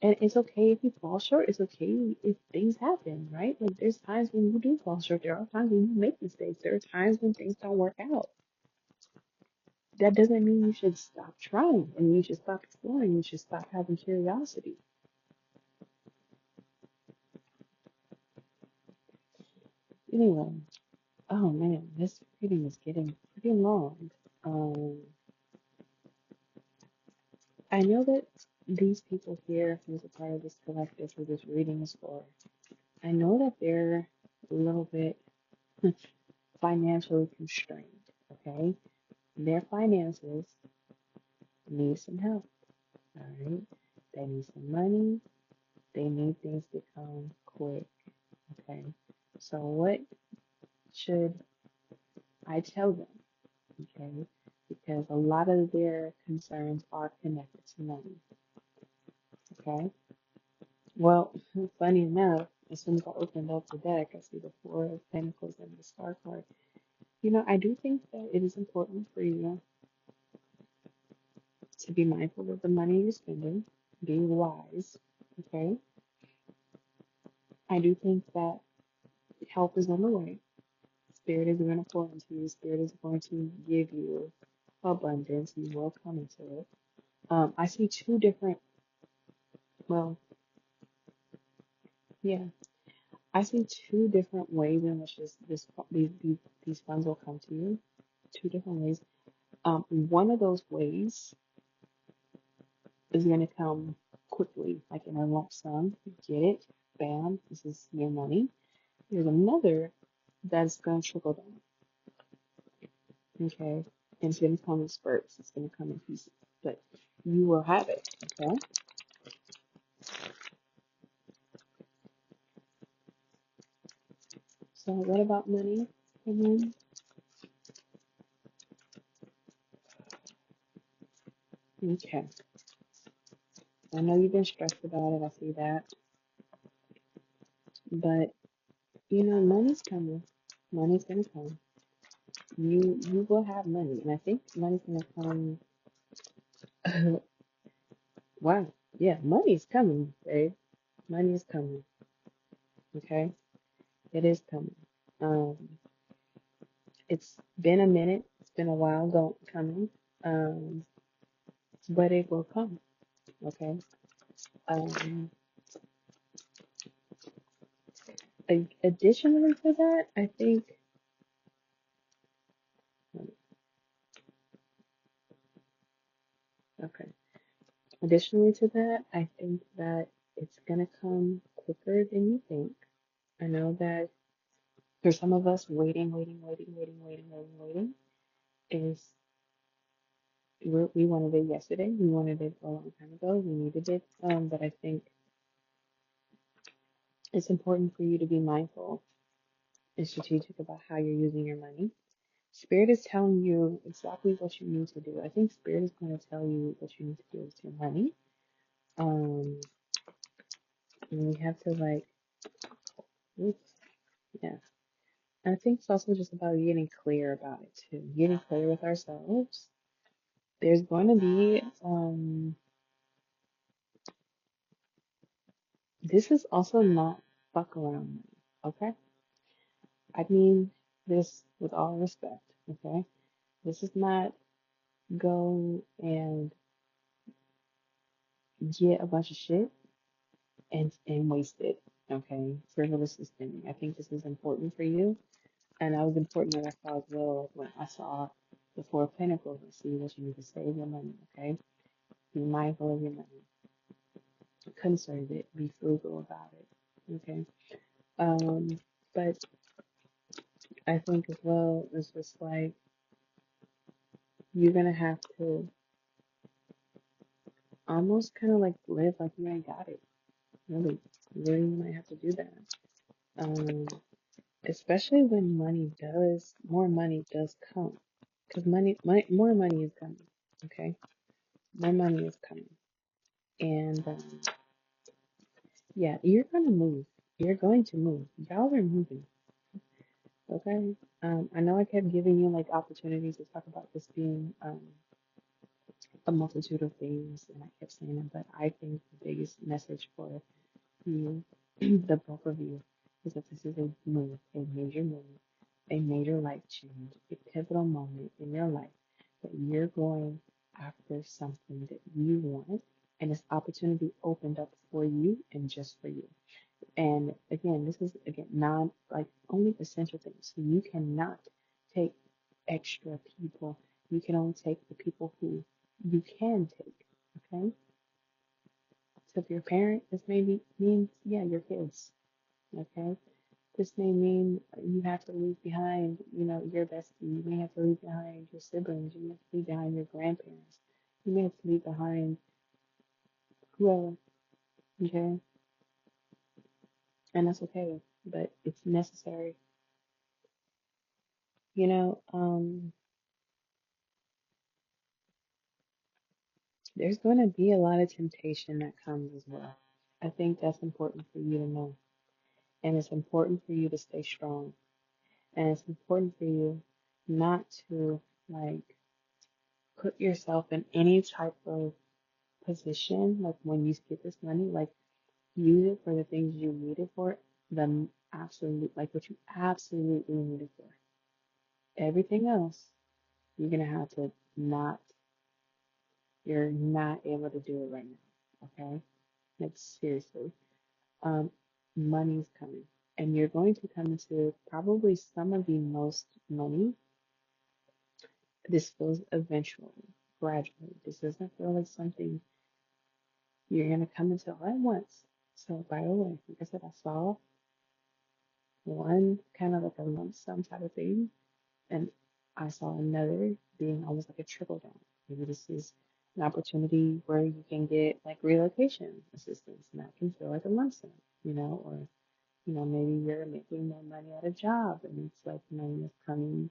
And it's okay if you fall short. It's okay if things happen, right? Like, there's times when you do fall short. There are times when you make mistakes. There are times when things don't work out. That doesn't mean you should stop trying and you should stop exploring. You should stop having curiosity. Anyway, oh man, this reading is getting pretty long. Um, I know that these people here who's a part of this collective who this reading is for, I know that they're a little bit financially constrained, okay? Their finances need some help, all right? They need some money. They need things to come quick, okay? So what should I tell them, okay? Because a lot of their concerns are connected to money, okay? Well, funny enough, as soon as I opened up the deck, I see the Four of Pentacles and the Star card. I do think that it is important for you to be mindful of the money you're spending, be wise, okay? I do think that help is on the way. Spirit is going to pour into you. Spirit is going to give you abundance. You will come into it. I see two different, well, yeah, I see two different ways in which these funds will come to you. Two different ways. One of those ways is going to come quickly, like in a lump sum. You get it, bam, this is your money. There's another that's going to trickle down. Okay. And it's gonna come in spurts. It's gonna come in pieces. But you will have it. Okay. So what about money? Mm-hmm. Okay. I know you've been stressed about it. I see that. But money's coming. Money's gonna come. You will have money, and I think money's gonna come. Wow. Yeah, money's coming, babe. Money is coming. Okay. It is coming. Um, it's been a minute. It's been a while coming. Um, but it will come. Okay. Um, additionally to that, I think. Okay. Additionally to that, I think that it's gonna come quicker than you think. I know that for some of us, waiting is we wanted it yesterday. We wanted it a long time ago. We needed it. But I think it's important for you to be mindful and strategic about how you're using your money. Spirit is telling you exactly what you need to do. I think Spirit is going to tell you what you need to do with your money. Um, and we have to oops, yeah. I think it's also just about getting clear about it too. Getting clear with ourselves. There's going to be, this is also not fuck around money, okay? I mean this with all respect, okay? This is not go and get a bunch of shit and waste it, okay? Frivolous spending. I think this is important for you, and that was important that I saw as well when I saw the Four of Pentacles and see that you need to save your money, okay? Be mindful of your money. Conserve it. Be frugal about it, okay? But I think as well, it's just like you're gonna have to almost kind of like live like you ain't got it. Really, really, you might have to do that. Um, especially when more money does come, because more money is coming. Okay, more money is coming, and yeah, you're gonna move. You're going to move. Y'all are moving. Okay. I know I kept giving you like opportunities to talk about this being a multitude of things, and I kept saying it, but I think the biggest message for you, the both of you, is that this is a major life change, a pivotal moment in your life that you're going after something that you want, and this opportunity opened up for you and just for you. And again, this is again non like only essential things. So you cannot take extra people. You can only take the people who you can take. Okay? So if you're a parent, this means yeah, your kids. Okay? This may mean you have to leave behind, your bestie. You may have to leave behind your siblings. You may have to leave behind your grandparents. You may have to leave behind whoever. Okay? And that's okay. But it's necessary. You know, there's going to be a lot of temptation that comes as well. I think that's important for you to know. And it's important for you to stay strong. And it's important for you not to like put yourself in any type of position, like when you get this money, like use it for the things you need it for, the absolute, like what you absolutely need it for. Everything else, you're gonna have to not, you're not able to do it right now. Okay? Like seriously. Um, money's coming. And you're going to come into probably some of the most money. This feels eventually, gradually. This doesn't feel like something you're going to come into all at once. So, by the way, like I said, I saw one kind of like a lump sum type of thing. And I saw another being almost like a trickle down. Maybe this is an opportunity where you can get like relocation assistance, and that can feel like a lump sum, or maybe you're making more money at a job and it's like money is coming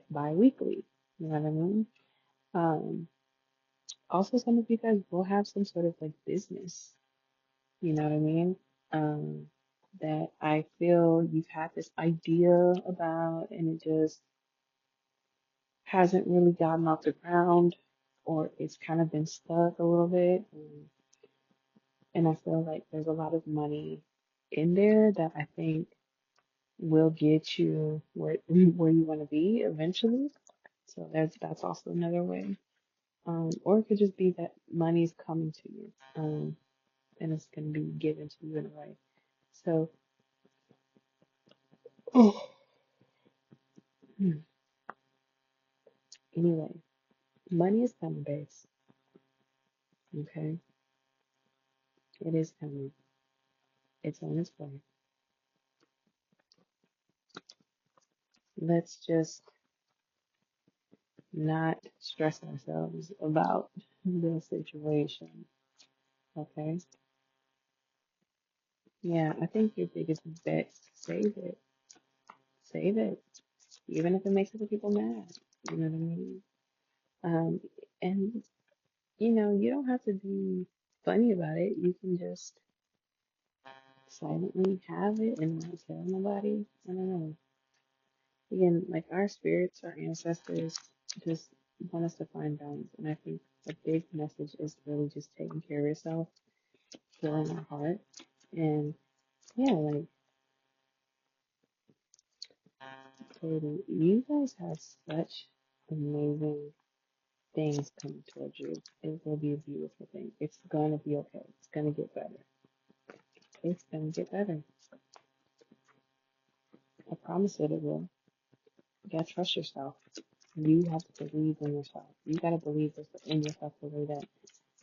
bi-weekly. You know what I mean? Um, Also, some of you guys will have some sort of like business, you know what I mean? Um, that I feel you've had this idea about and it just hasn't really gotten off the ground or it's kind of been stuck a little bit. And I feel like there's a lot of money in there that I think will get you where where you want to be eventually. So that's also another way. Or it could just be that money's coming to you, and it's gonna be given to you in a way. So anyway, money is coming, babes. Okay, it is coming. It's on its way. Let's just not stress ourselves about the situation. Okay. Yeah, I think your biggest bet, save it. Save it. Even if it makes other people mad. You know what I mean? Um, and you don't have to be funny about it. You can just silently have it and not tell nobody. I don't know. Again, like our spirits, our ancestors just want us to find balance. And I think a big message is really just taking care of yourself, healing our heart. And yeah, like totally, you guys have such amazing things coming towards you. It will be a beautiful thing. It's gonna be okay. It's gonna get better. It's gonna get better. I promise it will. You gotta trust yourself. You have to believe in yourself. You gotta believe in yourself the way that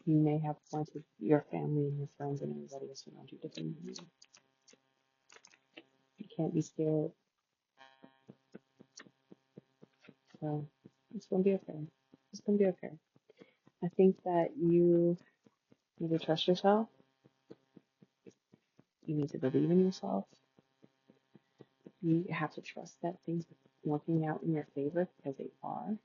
you may have wanted your family and your friends and everybody else around you to believe in you. You can't be scared. So it's gonna be okay. It's gonna be okay. I think that you need to trust yourself. You need to believe in yourself. You have to trust that things are working out in your favor because they are.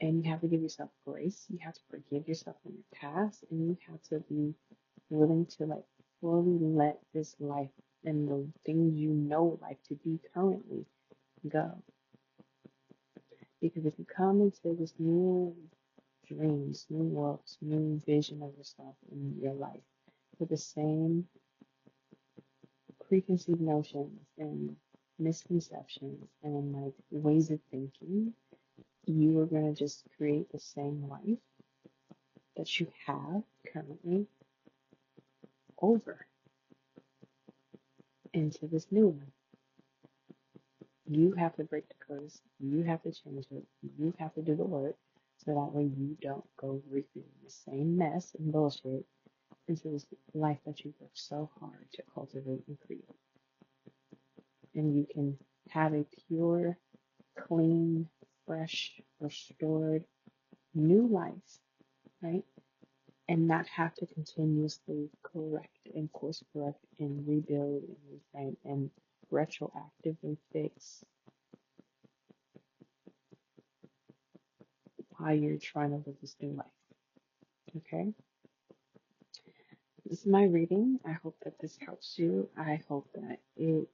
And you have to give yourself grace. You have to forgive yourself from your past. And you have to be willing to like fully let this life and the things you know life to be currently go. Because if you come into this new dreams, new worlds, new vision of yourself in your life with the same preconceived notions and misconceptions and like ways of thinking, you are going to just create the same life that you have currently over into this new one. You have to break the curse. You have to change it. You have to do the work so that way you don't go repeating the same mess and bullshit into this life that you worked so hard to cultivate and create. And you can have a pure, clean, fresh, restored, new life, right? And not have to continuously correct and course correct and rebuild and reframe and retroactively fix while you're trying to live this new life. Okay? This is my reading. I hope that this helps you. I hope that it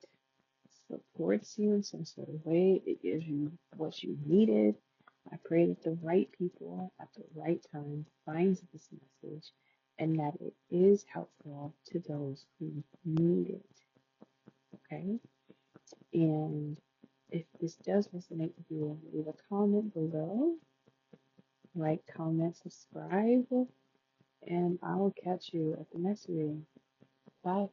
supports you in some sort of way. It gives you what you needed. I pray that the right people at the right time finds this message and that it is helpful to those who need it. Okay? And if this does resonate with you, leave a comment below, like, comment, subscribe, and I will catch you at the next reading. Bye.